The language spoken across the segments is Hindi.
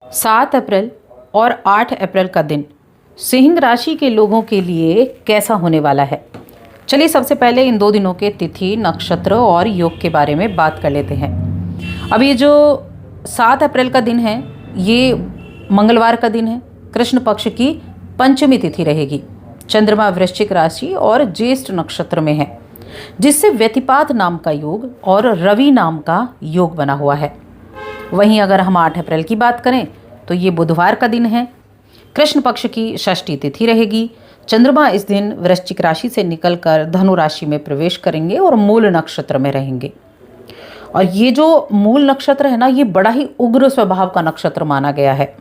7 अप्रैल और 8 अप्रैल का दिन सिंह राशि के लोगों के लिए कैसा होने वाला है। चलिए सबसे पहले इन 2 दिनों के तिथि, नक्षत्र और योग के बारे में बात कर लेते हैं। अब ये जो 7 अप्रैल का दिन है, ये मंगलवार का दिन है। कृष्ण पक्ष की पंचमी तिथि रहेगी। चंद्रमा वृश्चिक राशि और ज्येष्ठ नक्षत्र में है, जिससे व्यतिपात नाम का योग और रवि नाम का योग बना हुआ है। वहीं अगर हम 8 अप्रैल की बात करें तो ये बुधवार का दिन है। कृष्ण पक्ष की षष्ठी तिथि रहेगी। चंद्रमा इस दिन वृश्चिक राशि से निकलकर धनु राशि में प्रवेश करेंगे और मूल नक्षत्र में रहेंगे। और ये जो मूल नक्षत्र है ना, ये बड़ा ही उग्र स्वभाव का नक्षत्र माना गया है।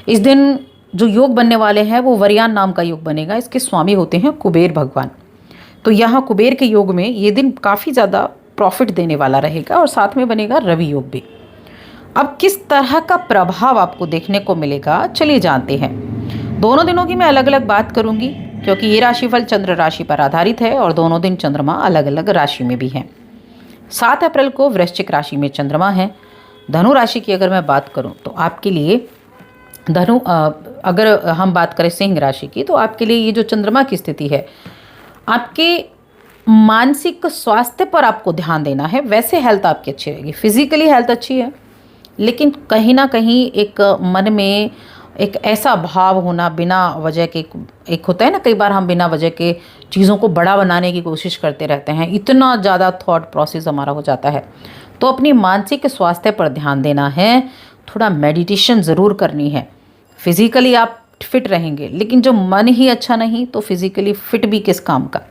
इस दिन जो योग बनने वाले हैं वो वरयान नाम का योग बनेगा। इसके स्वामी होते हैं कुबेर भगवान। तो यहाँ कुबेर के योग में ये दिन काफ़ी ज़्यादा प्रॉफिट देने वाला रहेगा और साथ में बनेगा रवि योग भी। अब किस तरह का प्रभाव आपको देखने को मिलेगा, चलिए जानते हैं। दोनों दिनों की मैं अलग अलग बात करूंगी, क्योंकि ये राशिफल चंद्र राशि पर आधारित है और दोनों दिन चंद्रमा अलग अलग राशि में भी हैं। 7 अप्रैल को वृश्चिक राशि में चंद्रमा है। धनु राशि की अगर मैं बात करूं तो आपके लिए अगर हम बात करें सिंह राशि की, तो आपके लिए ये जो चंद्रमा की स्थिति है, आपके मानसिक स्वास्थ्य पर आपको ध्यान देना है। वैसे हेल्थ आपकी अच्छी रहेगी, फिजिकली हेल्थ अच्छी है, लेकिन कहीं ना कहीं एक मन में एक ऐसा भाव होना बिना वजह के, एक होता है ना कई बार हम बिना वजह के चीज़ों को बड़ा बनाने की कोशिश करते रहते हैं, इतना ज़्यादा थॉट प्रोसेस हमारा हो जाता है। तो अपनी मानसिक स्वास्थ्य पर ध्यान देना है, थोड़ा मेडिटेशन ज़रूर करनी है। फिज़िकली आप फिट रहेंगे, लेकिन जो मन ही अच्छा नहीं तो फिज़िकली फिट भी किस काम का।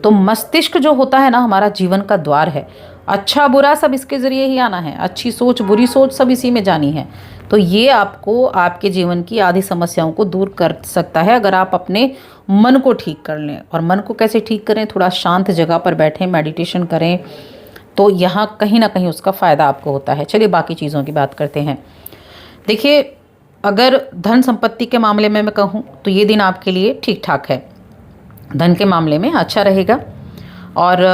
तो मस्तिष्क जो होता है ना, हमारा जीवन का द्वार है। अच्छा बुरा सब इसके ज़रिए ही आना है, अच्छी सोच बुरी सोच सब इसी में जानी है। तो ये आपको आपके जीवन की आधी समस्याओं को दूर कर सकता है अगर आप अपने मन को ठीक कर लें। और मन को कैसे ठीक करें, थोड़ा शांत जगह पर बैठें, मेडिटेशन करें, तो यहाँ कहीं ना कहीं उसका फ़ायदा आपको होता है। चलिए बाकी चीज़ों की बात करते हैं। देखिए, अगर धन संपत्ति के मामले में मैं कहूँ तो ये दिन आपके लिए ठीक ठाक है। धन के मामले में अच्छा रहेगा और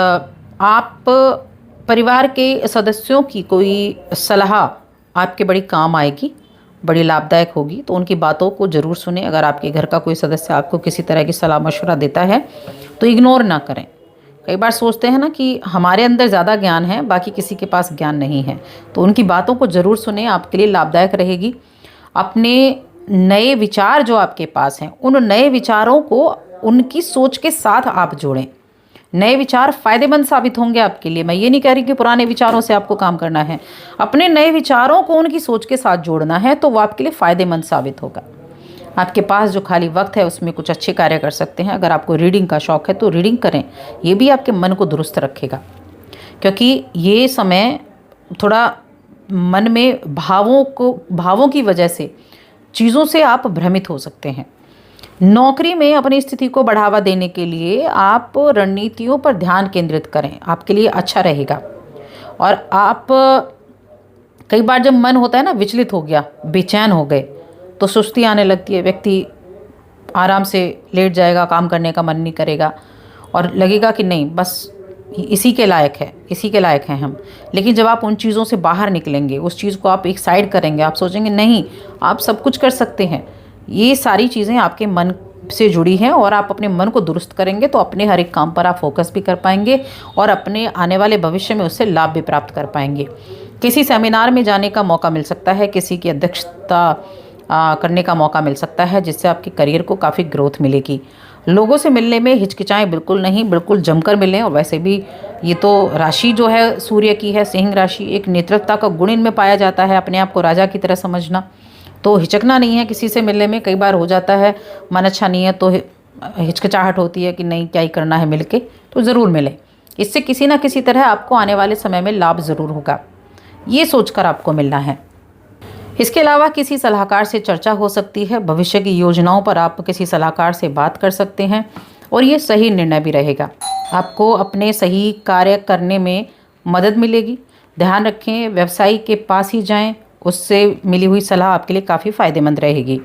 आप परिवार के सदस्यों की कोई सलाह आपके बड़ी काम आएगी, बड़ी लाभदायक होगी। तो उनकी बातों को ज़रूर सुने। अगर आपके घर का कोई सदस्य आपको किसी तरह की सलाह मशवरा देता है तो इग्नोर ना करें। कई बार सोचते हैं ना कि हमारे अंदर ज़्यादा ज्ञान है, बाकी किसी के पास ज्ञान नहीं है। तो उनकी बातों को ज़रूर सुने, आपके लिए लाभदायक रहेगी। अपने नए विचार जो आपके पास हैं, उन नए विचारों को उनकी सोच के साथ आप जोड़ें। नए विचार फ़ायदेमंद साबित होंगे आपके लिए। मैं ये नहीं कह रही कि पुराने विचारों से आपको काम करना है, अपने नए विचारों को उनकी सोच के साथ जोड़ना है, तो वो आपके लिए फ़ायदेमंद साबित होगा। आपके पास जो खाली वक्त है उसमें कुछ अच्छे कार्य कर सकते हैं। अगर आपको रीडिंग का शौक़ है तो रीडिंग करें, ये भी आपके मन को दुरुस्त रखेगा। क्योंकि ये समय थोड़ा मन में भावों की वजह से चीज़ों से आप भ्रमित हो सकते हैं। नौकरी में अपनी स्थिति को बढ़ावा देने के लिए आप रणनीतियों पर ध्यान केंद्रित करें, आपके लिए अच्छा रहेगा। और आप कई बार जब मन होता है ना विचलित हो गया, बेचैन हो गए, तो सुस्ती आने लगती है, व्यक्ति आराम से लेट जाएगा, काम करने का मन नहीं करेगा और लगेगा कि नहीं बस इसी के लायक हैं हम। लेकिन जब आप उन चीज़ों से बाहर निकलेंगे, उस चीज़ को आप एक साइड करेंगे, आप सोचेंगे नहीं आप सब कुछ कर सकते हैं। ये सारी चीज़ें आपके मन से जुड़ी हैं और आप अपने मन को दुरुस्त करेंगे तो अपने हर एक काम पर आप फोकस भी कर पाएंगे और अपने आने वाले भविष्य में उससे लाभ भी प्राप्त कर पाएंगे। किसी सेमिनार में जाने का मौका मिल सकता है, किसी की अध्यक्षता करने का मौका मिल सकता है, जिससे आपके करियर को काफ़ी ग्रोथ मिलेगी। लोगों से मिलने में हिचकिचाएं बिल्कुल नहीं, बिल्कुल जमकर मिलें। और वैसे भी ये तो राशि जो है सूर्य की है, सिंह राशि, एक नेतृत्वता का गुण इनमें पाया जाता है, अपने आप को राजा की तरह समझना। तो हिचकना नहीं है किसी से मिलने में। कई बार हो जाता है मन अच्छा नहीं है तो हिचकिचाहट होती है कि नहीं क्या ही करना है मिल के, तो ज़रूर मिलें। इससे किसी ना किसी तरह आपको आने वाले समय में लाभ ज़रूर होगा, ये सोचकर आपको मिलना है। इसके अलावा किसी सलाहकार से चर्चा हो सकती है। भविष्य की योजनाओं पर आप किसी सलाहकार से बात कर सकते हैं और ये सही निर्णय भी रहेगा। आपको अपने सही कार्य करने में मदद मिलेगी। ध्यान रखें, व्यवसायी के पास ही जाएं, उससे मिली हुई सलाह आपके लिए काफ़ी फ़ायदेमंद रहेगी।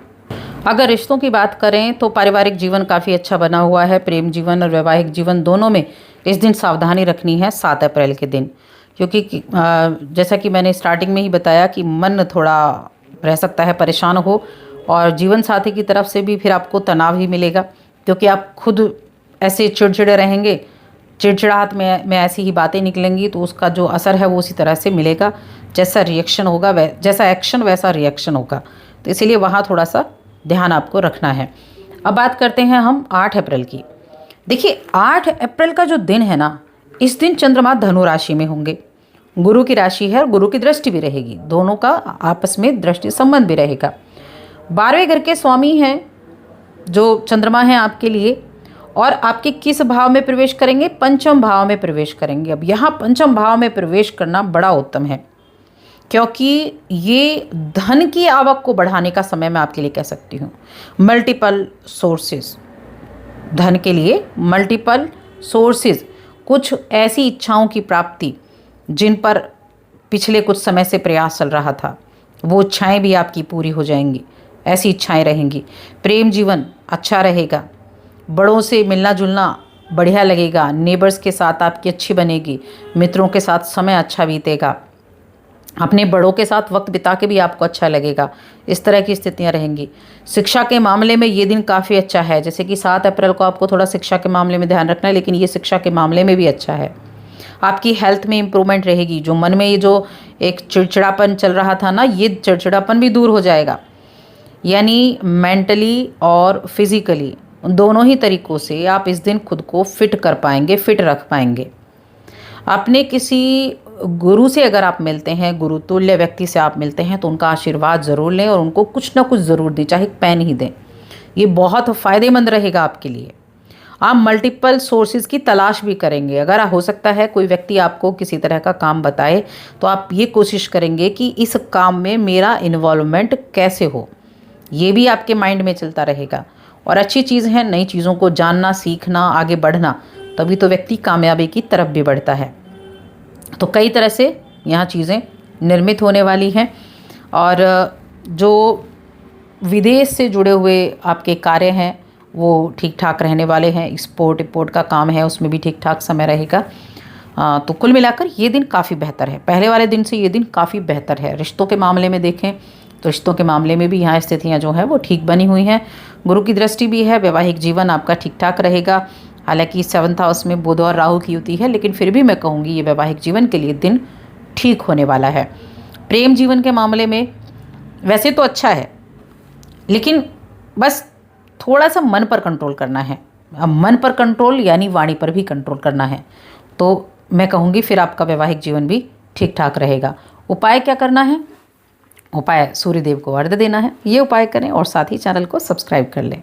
अगर रिश्तों की बात करें तो पारिवारिक जीवन काफ़ी अच्छा बना हुआ है। प्रेम जीवन और वैवाहिक जीवन दोनों में इस दिन सावधानी रखनी है 7 अप्रैल के दिन, क्योंकि जैसा कि मैंने स्टार्टिंग में ही बताया कि मन थोड़ा रह सकता है, परेशान हो, और जीवन साथी की तरफ से भी फिर आपको तनाव ही मिलेगा, क्योंकि आप खुद ऐसे चिड़चिड़े रहेंगे, चिड़चिड़ाहट में ऐसी ही बातें निकलेंगी, तो उसका जो असर है वो उसी तरह से मिलेगा। जैसा रिएक्शन होगा जैसा एक्शन वैसा रिएक्शन होगा। तो इसीलिए वहाँ थोड़ा सा ध्यान आपको रखना है। अब बात करते हैं हम 8 अप्रैल की। देखिए 8 अप्रैल का जो दिन है ना, इस दिन चंद्रमा धनु राशि में होंगे। गुरु की राशि है और गुरु की दृष्टि भी रहेगी, दोनों का आपस में दृष्टि संबंध भी रहेगा। 12वें घर के स्वामी हैं जो चंद्रमा है आपके लिए, और आपके किस भाव में प्रवेश करेंगे? पंचम भाव में प्रवेश करेंगे। अब यहाँ पंचम भाव में प्रवेश करना बड़ा उत्तम है, क्योंकि ये धन की आवक को बढ़ाने का समय मैं आपके लिए कह सकती हूँ। मल्टीपल सोर्सेज, धन के लिए मल्टीपल सोर्सेज, कुछ ऐसी इच्छाओं की प्राप्ति जिन पर पिछले कुछ समय से प्रयास चल रहा था, वो इच्छाएं भी आपकी पूरी हो जाएंगी, ऐसी इच्छाएं रहेंगी। प्रेम जीवन अच्छा रहेगा, बड़ों से मिलना जुलना बढ़िया लगेगा, नेबर्स के साथ आपकी अच्छी बनेगी, मित्रों के साथ समय अच्छा बीतेगा, अपने बड़ों के साथ वक्त बिता के भी आपको अच्छा लगेगा। इस तरह की स्थितियां रहेंगी। शिक्षा के मामले में ये दिन काफ़ी अच्छा है। जैसे कि 7 अप्रैल को आपको थोड़ा शिक्षा के मामले में ध्यान रखना है, लेकिन ये शिक्षा के मामले में भी अच्छा है। आपकी हेल्थ में इम्प्रूवमेंट रहेगी। जो मन में ये जो एक चिड़चिड़ापन चल रहा था ना, ये चिड़चिड़ापन भी दूर हो जाएगा। यानी मेंटली और फिजिकली दोनों ही तरीक़ों से आप इस दिन खुद को फिट कर पाएंगे, फिट रख पाएंगे। अपने किसी गुरु से अगर आप मिलते हैं, गुरु तुल्य व्यक्ति से आप मिलते हैं, तो उनका आशीर्वाद ज़रूर लें और उनको कुछ ना कुछ ज़रूर दें, चाहे पेन ही दें। ये बहुत फ़ायदेमंद रहेगा आपके लिए। आप मल्टीपल सोर्सेज की तलाश भी करेंगे। अगर हो सकता है कोई व्यक्ति आपको किसी तरह का काम बताए, तो आप ये कोशिश करेंगे कि इस काम में मेरा इन्वॉल्वमेंट कैसे हो, ये भी आपके माइंड में चलता रहेगा। और अच्छी चीज़ है नई चीज़ों को जानना, सीखना, आगे बढ़ना, तभी तो व्यक्ति कामयाबी की तरफ भी बढ़ता है। तो कई तरह से यहाँ चीज़ें निर्मित होने वाली हैं। और जो विदेश से जुड़े हुए आपके कार्य हैं वो ठीक ठाक रहने वाले हैं। एक्सपोर्ट इंपोर्ट का काम है, उसमें भी ठीक ठाक समय रहेगा। तो कुल मिलाकर ये दिन काफ़ी बेहतर है। पहले वाले दिन से ये दिन काफ़ी बेहतर है। रिश्तों के मामले में देखें तो रिश्तों के मामले में भी यहाँ स्थितियाँ जो हैं वो ठीक बनी हुई हैं। गुरु की दृष्टि भी है। वैवाहिक जीवन आपका ठीक ठाक रहेगा। हालांकि 7th हाउस में बुध और राहु की युति है, लेकिन फिर भी मैं कहूँगी ये वैवाहिक जीवन के लिए दिन ठीक होने वाला है। प्रेम जीवन के मामले में वैसे तो अच्छा है, लेकिन बस थोड़ा सा मन पर कंट्रोल करना है। अब मन पर कंट्रोल यानी वाणी पर भी कंट्रोल करना है। तो मैं कहूँगी फिर आपका वैवाहिक जीवन भी ठीक ठाक रहेगा। उपाय क्या करना है? उपाय सूर्यदेव को अर्घ्य देना है। ये उपाय करें और साथ ही चैनल को सब्सक्राइब कर लें।